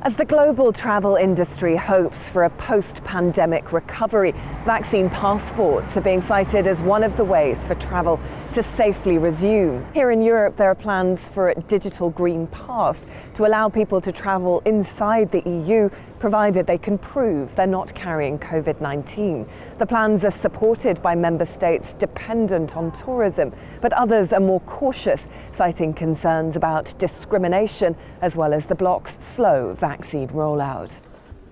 As the global travel industry hopes for a post-pandemic recovery, vaccine passports are being cited as one of the ways for travel to safely resume. Here in Europe, there are plans for a digital green pass to allow people to travel inside the EU, provided they can prove they're not carrying COVID-19. The plans are supported by member states dependent on tourism, but others are more cautious, citing concerns about discrimination as well as the bloc's slow vaccine rollout.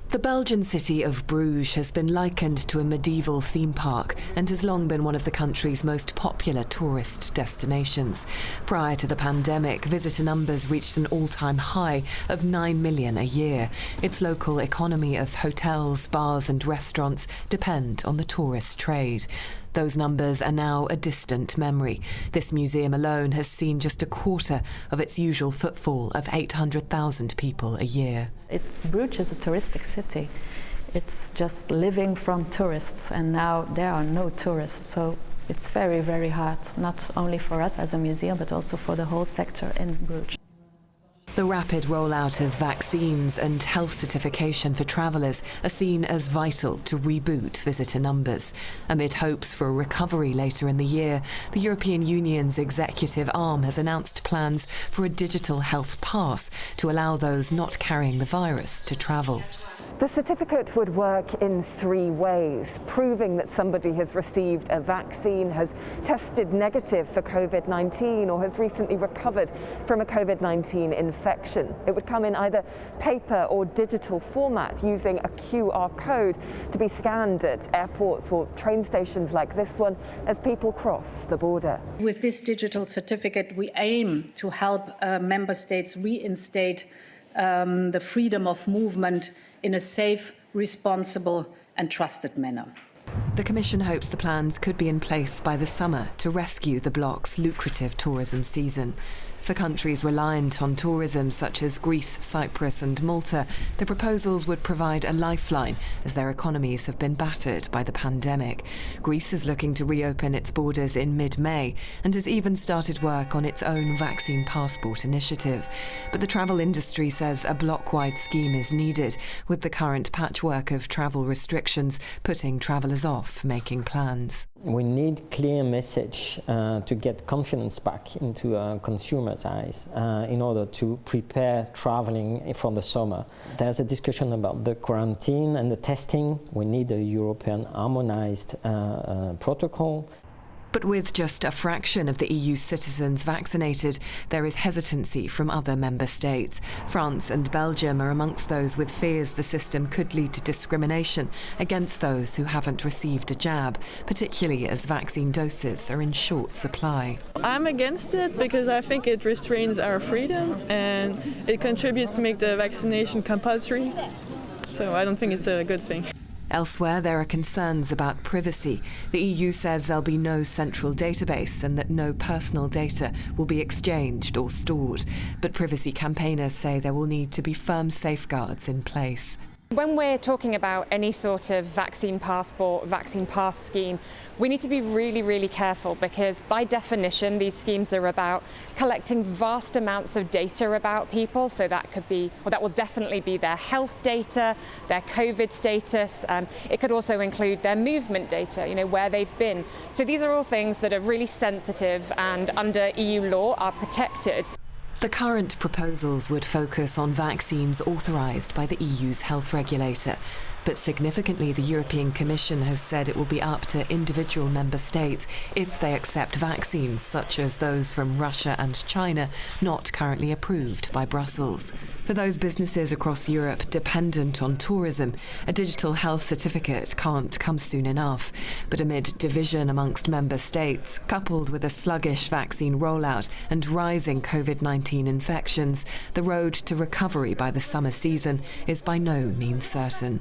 The Belgian city of Bruges has been likened to a medieval theme park and has long been one of the country's most popular tourist destinations. Prior to the pandemic, visitor numbers reached an all-time high of 9 million a year. Its local economy of hotels, bars and restaurants depend on the tourist trade. Those numbers are now a distant memory. This museum alone has seen just a quarter of its usual footfall of 800,000 people a year. Bruges is a touristic city. It's just living from tourists, and now there are no tourists. So it's very, very hard, not only for us as a museum, but also for the whole sector in Bruges. The rapid rollout of vaccines and health certification for travellers are seen as vital to reboot visitor numbers. Amid hopes for a recovery later in the year, the European Union's executive arm has announced plans for a digital health pass to allow those not carrying the virus to travel. The certificate would work in 3 ways: proving that somebody has received a vaccine, has tested negative for COVID-19 or has recently recovered from a COVID-19 infection. It would come in either paper or digital format using a QR code to be scanned at airports or train stations like this one as people cross the border. With this digital certificate, we aim to help member states reinstate the freedom of movement in a safe, responsible and trusted manner. The Commission hopes the plans could be in place by the summer to rescue the bloc's lucrative tourism season. For countries reliant on tourism such as Greece, Cyprus and Malta, the proposals would provide a lifeline as their economies have been battered by the pandemic. Greece is looking to reopen its borders in mid-May and has even started work on its own vaccine passport initiative. But the travel industry says a block-wide scheme is needed, with the current patchwork of travel restrictions putting travellers off making plans. We need clear message to get confidence back into consumers' eyes in order to prepare traveling for the summer. There's a discussion about the quarantine and the testing. We need a European harmonized protocol. But with just a fraction of the EU citizens vaccinated, there is hesitancy from other member states. France and Belgium are amongst those with fears the system could lead to discrimination against those who haven't received a jab, particularly as vaccine doses are in short supply. I'm against it because I think it restrains our freedom and it contributes to make the vaccination compulsory. So I don't think it's a good thing. Elsewhere, there are concerns about privacy. The EU says there'll be no central database and that no personal data will be exchanged or stored. But privacy campaigners say there will need to be firm safeguards in place. When we're talking about any sort of vaccine passport, vaccine pass scheme, we need to be really, really careful because by definition, these schemes are about collecting vast amounts of data about people. So that could be, well, that will definitely be their health data, their COVID status. It could also include their movement data, where they've been. So these are all things that are really sensitive and under EU law are protected. The current proposals would focus on vaccines authorised by the EU's health regulator. But significantly, the European Commission has said it will be up to individual member states if they accept vaccines such as those from Russia and China not currently approved by Brussels. For those businesses across Europe dependent on tourism, a digital health certificate can't come soon enough. But amid division amongst member states, coupled with a sluggish vaccine rollout and rising COVID-19 infections, the road to recovery by the summer season is by no means certain.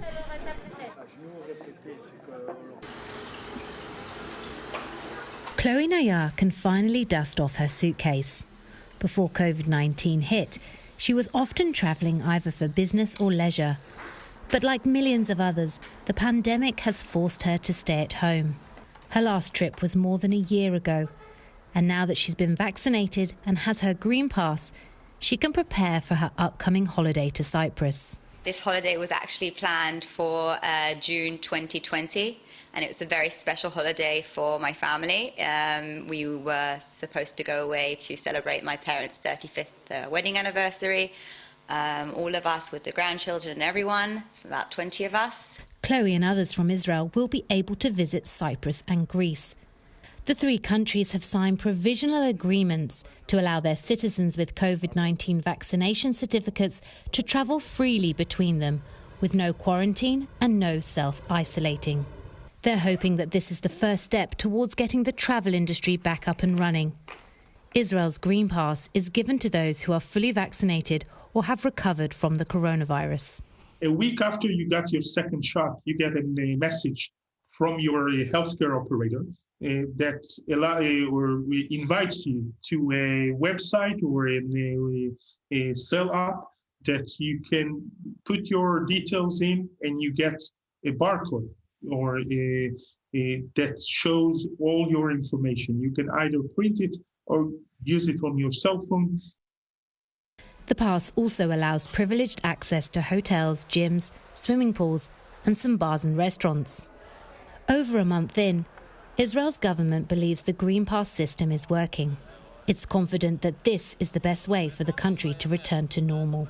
Chloe Nayar can finally dust off her suitcase. Before COVID-19 hit, she was often travelling either for business or leisure. But like millions of others, the pandemic has forced her to stay at home. Her last trip was more than a year ago, and now that she's been vaccinated and has her green pass, she can prepare for her upcoming holiday to Cyprus. This holiday was actually planned for June 2020, and it was a very special holiday for my family. We were supposed to go away to celebrate my parents' 35th wedding anniversary, all of us with the grandchildren and everyone, about 20 of us. Chloe and others from Israel will be able to visit Cyprus and Greece. The three countries have signed provisional agreements to allow their citizens with COVID-19 vaccination certificates to travel freely between them, with no quarantine and no self-isolating. They're hoping that this is the first step towards getting the travel industry back up and running. Israel's Green Pass is given to those who are fully vaccinated or have recovered from the coronavirus. A week after you got your second shot, you get a message from your healthcare operator that invites you to a website or a cell app that you can put your details in, and you get a barcode or that shows all your information. You can either print it or use it on your cell phone. The pass also allows privileged access to hotels, gyms, swimming pools, and some bars and restaurants. Over a month in, Israel's government believes the Green Pass system is working. It's confident that this is the best way for the country to return to normal.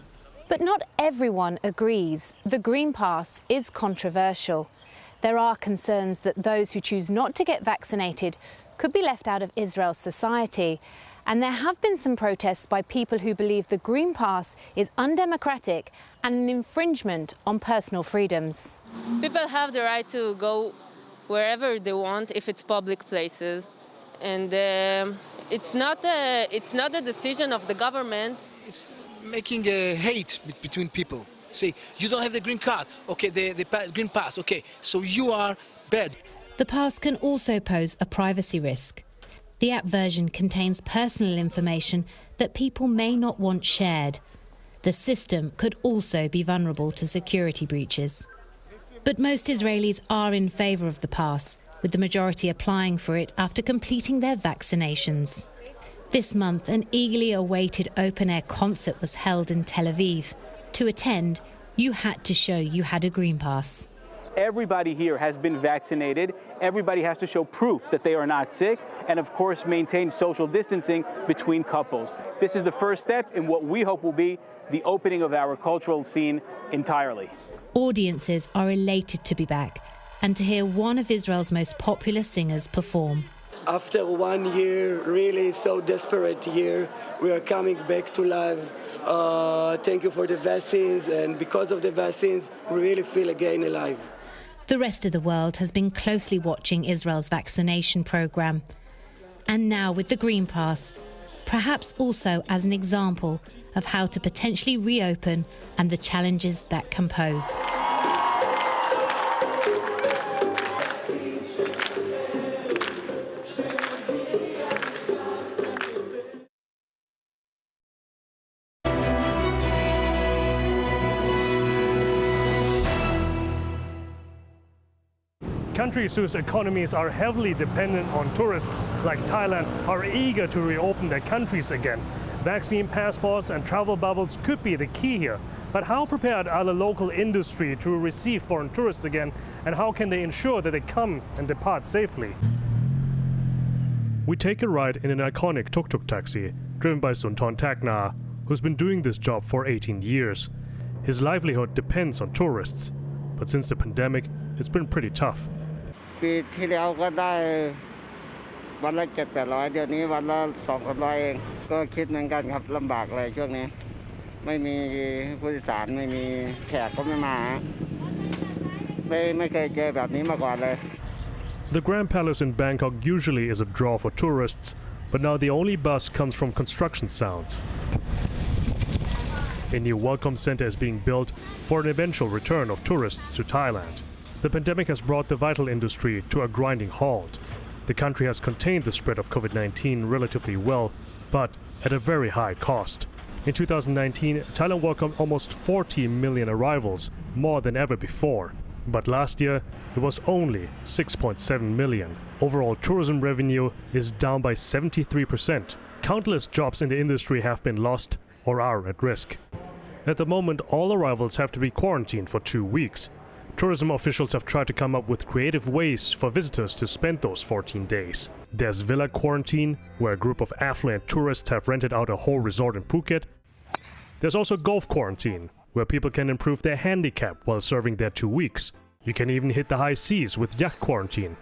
But not everyone agrees. The Green Pass is controversial. There are concerns that those who choose not to get vaccinated could be left out of Israel's society. And there have been some protests by people who believe the Green Pass is undemocratic and an infringement on personal freedoms. People have the right to go wherever they want if it's public places, and it's not a decision of the government. It's making a hate between people. Say, you don't have the green card, okay, the green pass, okay, so you are bad. The pass can also pose a privacy risk. The app version contains personal information that people may not want shared. The system could also be vulnerable to security breaches. But most Israelis are in favour of the pass, with the majority applying for it after completing their vaccinations. This month, an eagerly awaited open-air concert was held in Tel Aviv. To attend, you had to show you had a Green Pass. Everybody here has been vaccinated. Everybody has to show proof that they are not sick and, of course, maintain social distancing between couples. This is the first step in what we hope will be the opening of our cultural scene entirely. Audiences are elated to be back and to hear one of Israel's most popular singers perform. After 1 year, really so desperate year, we are coming back to life. Thank you for the vaccines, and because of the vaccines, we really feel again alive. The rest of the world has been closely watching Israel's vaccination program. And now with the Green Pass, perhaps also as an example of how to potentially reopen and the challenges that can pose. Countries whose economies are heavily dependent on tourists, like Thailand, are eager to reopen their countries again. Vaccine passports and travel bubbles could be the key here. But how prepared are the local industry to receive foreign tourists again, and how can they ensure that they come and depart safely? We take a ride in an iconic tuk-tuk taxi, driven by Sunton Takna, who's been doing this job for 18 years. His livelihood depends on tourists, but since the pandemic, it's been pretty tough. ปีที่แล้วก็ได้วันละ700-800เดี๋ยวนี้วันละ200-300เองก็คิดเหมือนกันครับลำบากเลยช่วงนี้ไม่มีผู้โดยสารไม่มีแขกก็ไม่มาไม่เคยเจอแบบนี้มาก่อนเลย The Grand Palace in Bangkok usually is a draw for tourists, but now the only buzz comes from construction sounds. A new welcome center is being built for an eventual return of tourists to Thailand. The pandemic has brought the vital industry to a grinding halt. The country has contained the spread of COVID-19 relatively well, but at a very high cost. In 2019, Thailand welcomed almost 40 million arrivals, more than ever before. But last year, it was only 6.7 million. Overall tourism revenue is down by 73%. Countless jobs in the industry have been lost, or are at risk. At the moment, all arrivals have to be quarantined for 2 weeks. Tourism officials have tried to come up with creative ways for visitors to spend those 14 days. There's villa quarantine, where a group of affluent tourists have rented out a whole resort in Phuket. There's also golf quarantine, where people can improve their handicap while serving their 2 weeks. You can even hit the high seas with yacht quarantine.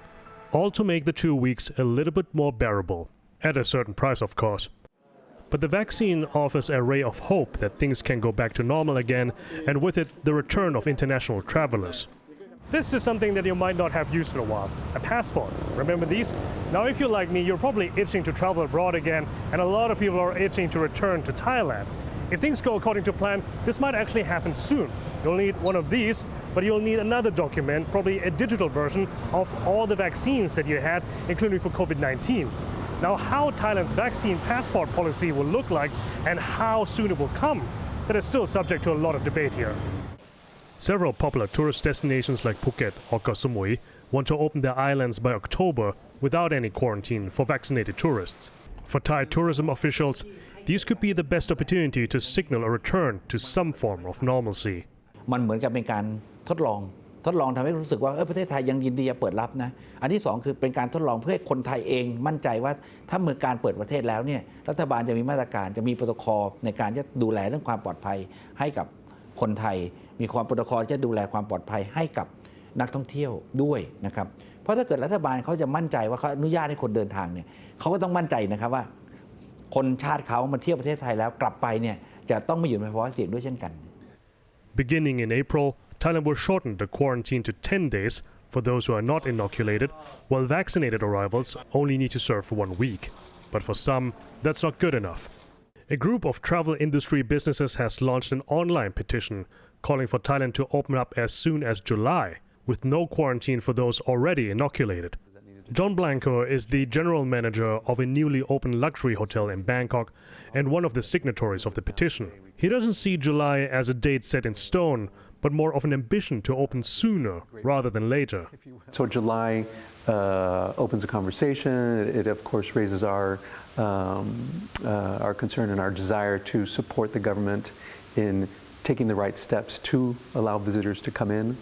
All to make the 2 weeks a little bit more bearable, at a certain price of course. But the vaccine offers a ray of hope that things can go back to normal again, and with it, the return of international travelers. This is something that you might not have used in a while, a passport. Remember these? Now if you're like me, you're probably itching to travel abroad again, and a lot of people are itching to return to Thailand. If things go according to plan, this might actually happen soon. You'll need one of these, but you'll need another document, probably a digital version of all the vaccines that you had, including for COVID-19. Now, how Thailand's vaccine passport policy will look like and how soon it will come, that is still subject to a lot of debate here. Several popular tourist destinations like Phuket or Koh Samui want to open their islands by October without any quarantine for vaccinated tourists. For Thai tourism officials, these could be the best opportunity to signal a return to some form of normalcy. มันเหมือนกับเป็นการทดลองทำให้รู้สึกว่าประเทศไทยยังยินดีจะเปิดรับนะอันที่สองคือเป็นการทดลองเพื่อให้คนไทยเองมั่นใจว่าถ้าเมื่อการเปิดประเทศแล้วเนี่ยรัฐบาลจะมีมาตรการจะมีโปรโตคอลในการจะดูแลเรื่องความปลอดภัยให้กับคนไทยมีความโปรโตคอลจะดูแลความปลอดภัยให้กับนักท่องเที่ยวด้วยนะครับเพราะถ้าเกิดรัฐบาลเขาจะมั่นใจว่าเขาอนุญาตให้คนเดินทางเนี่ยเขาก็ต้องมั่นใจนะครับว่าคนชาติเขามาเที่ยวประเทศไทยแล้วกลับไปเนี่ยจะต้องไม่อยู่ในภาวะเสี่ยงด้วยเช่นกัน Beginning in April, Thailand will shorten the quarantine to 10 days for those who are not inoculated, while vaccinated arrivals only need to serve for 1 week. But for some, that's not good enough. A group of travel industry businesses has launched an online petition calling for Thailand to open up as soon as July, with no quarantine for those already inoculated. John Blanco is the general manager of a newly opened luxury hotel in Bangkok and one of the signatories of the petition. He doesn't see July as a date set in stone, but more of an ambition to open sooner rather than later. So July opens a conversation. It of course raises our concern and our desire to support the government in taking the right steps to allow visitors to come in,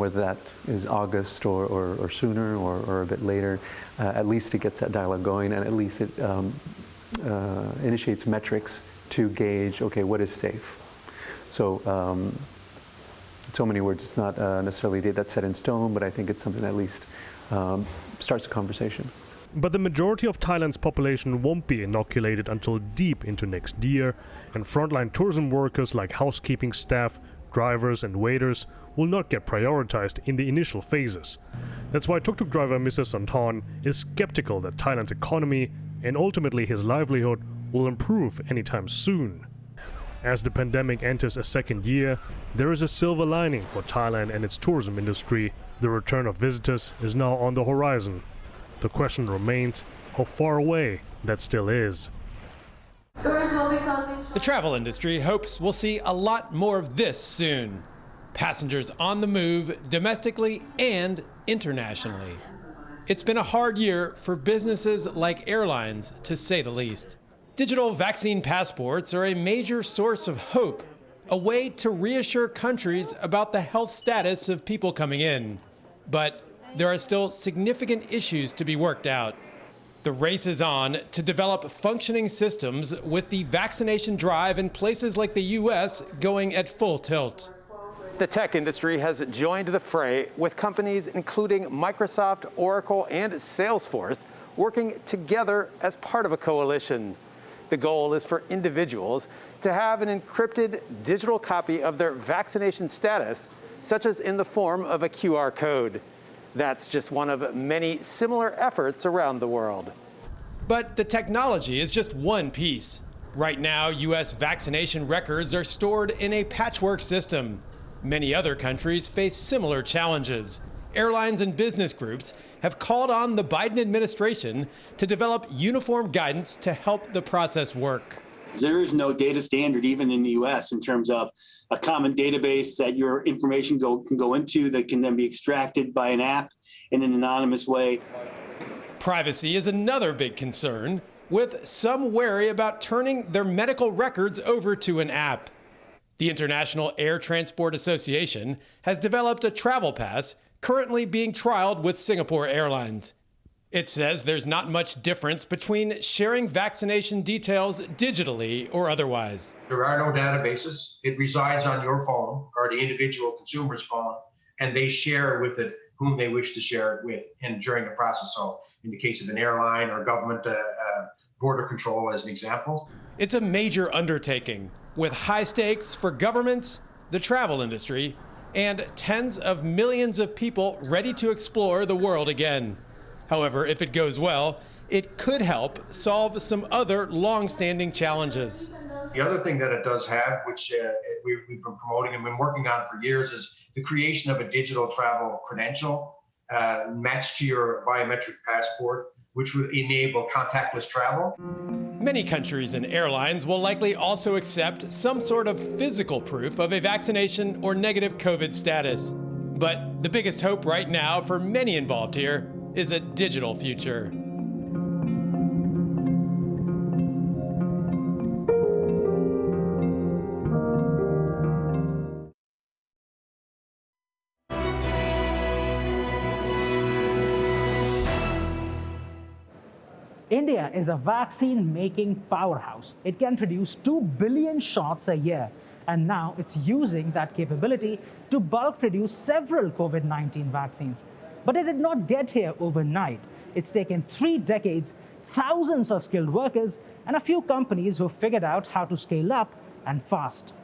whether that is August or sooner or a bit later. At least it gets that dialogue going, and at least it initiates metrics to gauge, okay, what is safe. So in so many words, it's not necessarily a date that's set in stone, but I think it's something that at least starts a conversation. But the majority of Thailand's population won't be inoculated until deep into next year, and frontline tourism workers like housekeeping staff, drivers and waiters will not get prioritized in the initial phases. That's why tuk-tuk driver Mr. Santhon is skeptical that Thailand's economy and ultimately his livelihood will improve anytime soon. As the pandemic enters a second year, there is a silver lining for Thailand and its tourism industry. The return of visitors is now on the horizon. The question remains how far away that still is. The travel industry hopes we'll see a lot more of this soon. Passengers on the move domestically and internationally. It's been a hard year for businesses like airlines, to say the least. Digital vaccine passports are a major source of hope, a way to reassure countries about the health status of people coming in. But there are still significant issues to be worked out. The race is on to develop functioning systems, with the vaccination drive in places like the US going at full tilt. The tech industry has joined the fray, with companies including Microsoft, Oracle, and Salesforce working together as part of a coalition. The goal is for individuals to have an encrypted digital copy of their vaccination status, such as in the form of a QR code. That's just one of many similar efforts around the world. But the technology is just one piece. Right now, US vaccination records are stored in a patchwork system. Many other countries face similar challenges. Airlines and business groups have called on the Biden administration to develop uniform guidance to help the process work. There is no data standard even in the US in terms of a common database that your information can go into that can then be extracted by an app in an anonymous way. Privacy is another big concern. with some wary about turning their medical records over to an app. The International Air Transport Association has developed a travel pass currently being trialed with Singapore Airlines. It says there's not much difference between sharing vaccination details digitally or otherwise. There are no databases. It resides on your phone or the individual consumer's phone, and they share with it whom they wish to share it with and during the process. So in the case of an airline or government border control as an example. It's a major undertaking with high stakes for governments, the travel industry, and tens of millions of people ready to explore the world again. However, if it goes well, it could help solve some other long-standing challenges. The other thing that it does have, which we've been promoting and been working on for years, is the creation of a digital travel credential matched to your biometric passport, which would enable contactless travel. Many countries and airlines will likely also accept some sort of physical proof of a vaccination or negative COVID status. But the biggest hope right now for many involved here is a digital future. India is a vaccine-making powerhouse. It can produce 2 billion shots a year, and now it's using that capability to bulk produce several COVID-19 vaccines. But it did not get here overnight. It's taken 3 decades, thousands of skilled workers, and a few companies who figured out how to scale up and fast.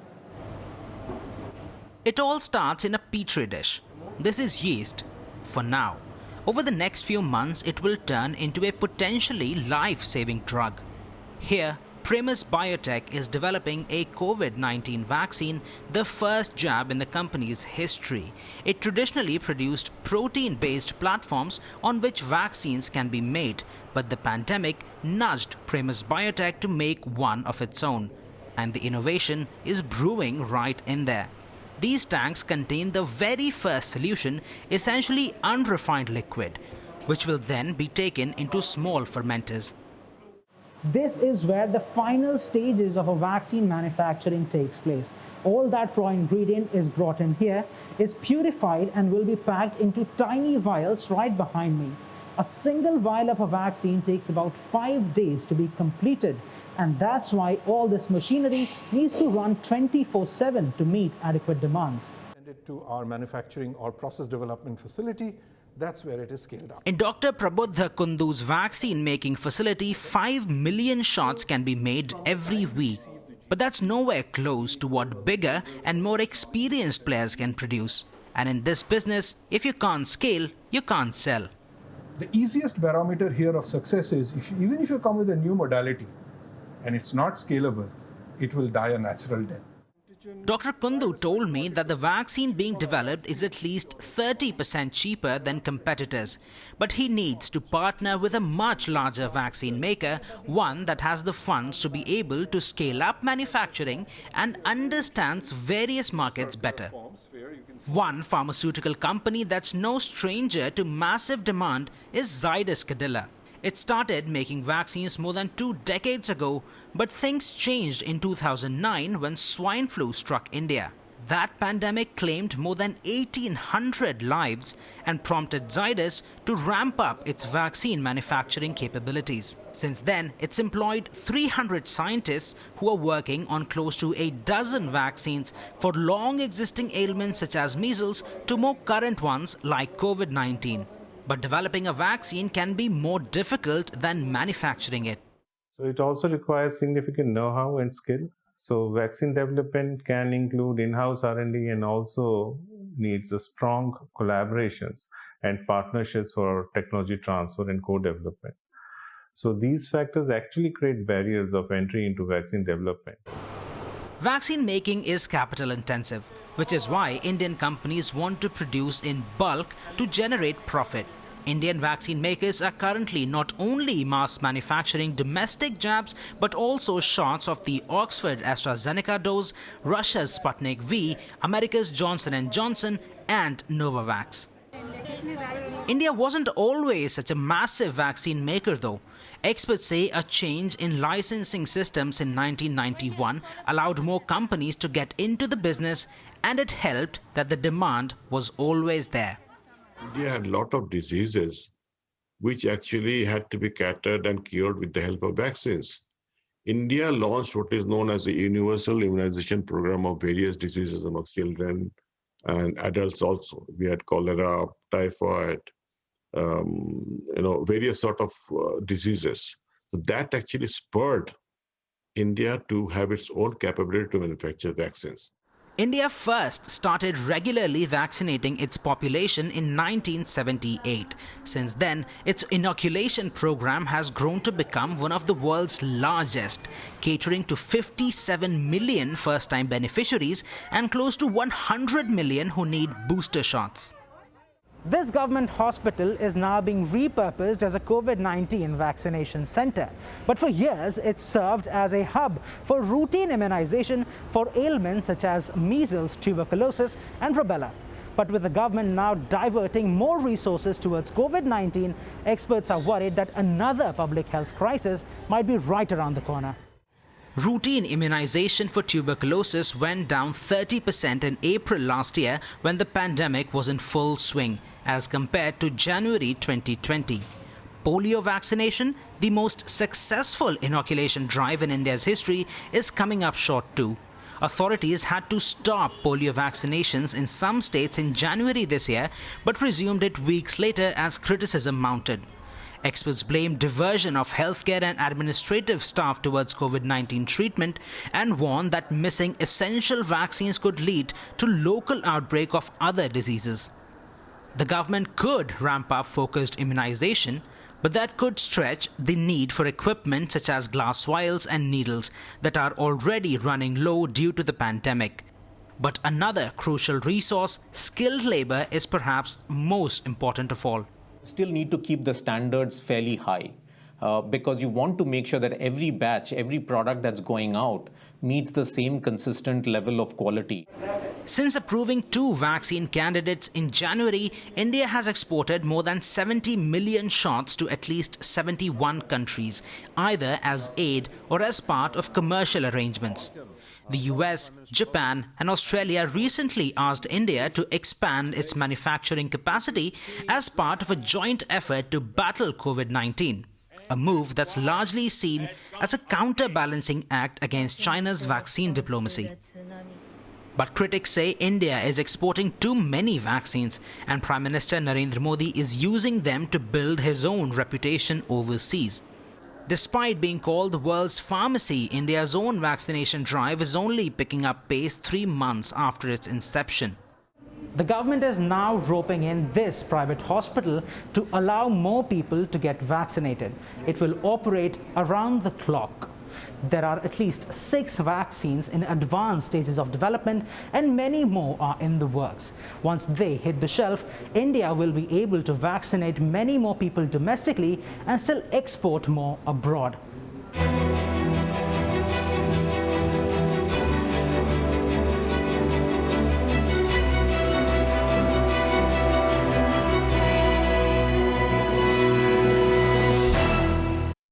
It all starts in a petri dish. This is yeast, for now. Over the next few months, it will turn into a potentially life-saving drug. Here, Primus Biotech is developing a COVID-19 vaccine, the first jab in the company's history. It traditionally produced protein-based platforms on which vaccines can be made, but the pandemic nudged Primus Biotech to make one of its own. And the innovation is brewing right in there. These tanks contain the very first solution, essentially unrefined liquid, which will then be taken into small fermenters. This is where the final stages of a vaccine manufacturing takes place. All that raw ingredient is brought in here, is purified and will be packed into tiny vials right behind me. A single vial of a vaccine takes about 5 days to be completed, and that's why all this machinery needs to run 24/7 to meet adequate demands. To our manufacturing or process development facility, that's where it is scaled up. In Dr. Prabuddha Kundu's vaccine-making facility, 5 million shots can be made every week. But that's nowhere close to what bigger and more experienced players can produce. And in this business, if you can't scale, you can't sell. The easiest barometer here of success is even if you come with a new modality and it's not scalable, it will die a natural death. Dr. Kundu told me that the vaccine being developed is at least 30% cheaper than competitors. But he needs to partner with a much larger vaccine maker, one that has the funds to be able to scale up manufacturing and understands various markets better. One pharmaceutical company that's no stranger to massive demand is Zydus Cadila. It started making vaccines more than 2 decades ago, but things changed in 2009 when swine flu struck India. That pandemic claimed more than 1,800 lives and prompted Zydus to ramp up its vaccine manufacturing capabilities. Since then, it's employed 300 scientists who are working on close to a dozen vaccines for long-existing ailments such as measles to more current ones like COVID-19. But developing a vaccine can be more difficult than manufacturing it. So it also requires significant know-how and skill. So vaccine development can include in-house R&D and also needs a strong collaborations and partnerships for technology transfer and co-development. So these factors actually create barriers of entry into vaccine development. Vaccine making is capital intensive, which is why Indian companies want to produce in bulk to generate profit. Indian vaccine makers are currently not only mass manufacturing domestic jabs, but also shots of the Oxford AstraZeneca dose, Russia's Sputnik V, America's Johnson & Johnson, and Novavax. India wasn't always such a massive vaccine maker though. Experts say a change in licensing systems in 1991 allowed more companies to get into the business, and it helped that the demand was always there. India had a lot of diseases which actually had to be catered and cured with the help of vaccines. India launched what is known as a universal immunization program of various diseases amongst children and adults also. We had cholera, typhoid, various sort of diseases. So that actually spurred India to have its own capability to manufacture vaccines. India first started regularly vaccinating its population in 1978. Since then, its inoculation program has grown to become one of the world's largest, catering to 57 million first-time beneficiaries and close to 100 million who need booster shots. This government hospital is now being repurposed as a COVID-19 vaccination center. But for years, it served as a hub for routine immunization for ailments such as measles, tuberculosis, and rubella. But with the government now diverting more resources towards COVID-19, experts are worried that another public health crisis might be right around the corner. Routine immunization for tuberculosis went down 30% in April last year when the pandemic was in full swing, as compared to January 2020. Polio vaccination, the most successful inoculation drive in India's history, is coming up short too. Authorities had to stop polio vaccinations in some states in January this year, but resumed it weeks later as criticism mounted. Experts blame diversion of healthcare and administrative staff towards COVID-19 treatment and warn that missing essential vaccines could lead to local outbreak of other diseases. The government could ramp up focused immunization, but that could stretch the need for equipment such as glass vials and needles that are already running low due to the pandemic. But another crucial resource, skilled labor, is perhaps most important of all. Still need to keep the standards fairly high because you want to make sure that every batch, every product that's going out meets the same consistent level of quality. Since approving 2 vaccine candidates in January, India has exported more than 70 million shots to at least 71 countries, either as aid or as part of commercial arrangements. The US, Japan and Australia recently asked India to expand its manufacturing capacity as part of a joint effort to battle COVID-19, a move that's largely seen as a counterbalancing act against China's vaccine diplomacy. But critics say India is exporting too many vaccines, and Prime Minister Narendra Modi is using them to build his own reputation overseas. Despite being called the world's pharmacy, India's own vaccination drive is only picking up pace 3 months after its inception. The government is now roping in this private hospital to allow more people to get vaccinated. It will operate around the clock. There are at least 6 vaccines in advanced stages of development, and many more are in the works. Once they hit the shelf, India will be able to vaccinate many more people domestically and still export more abroad.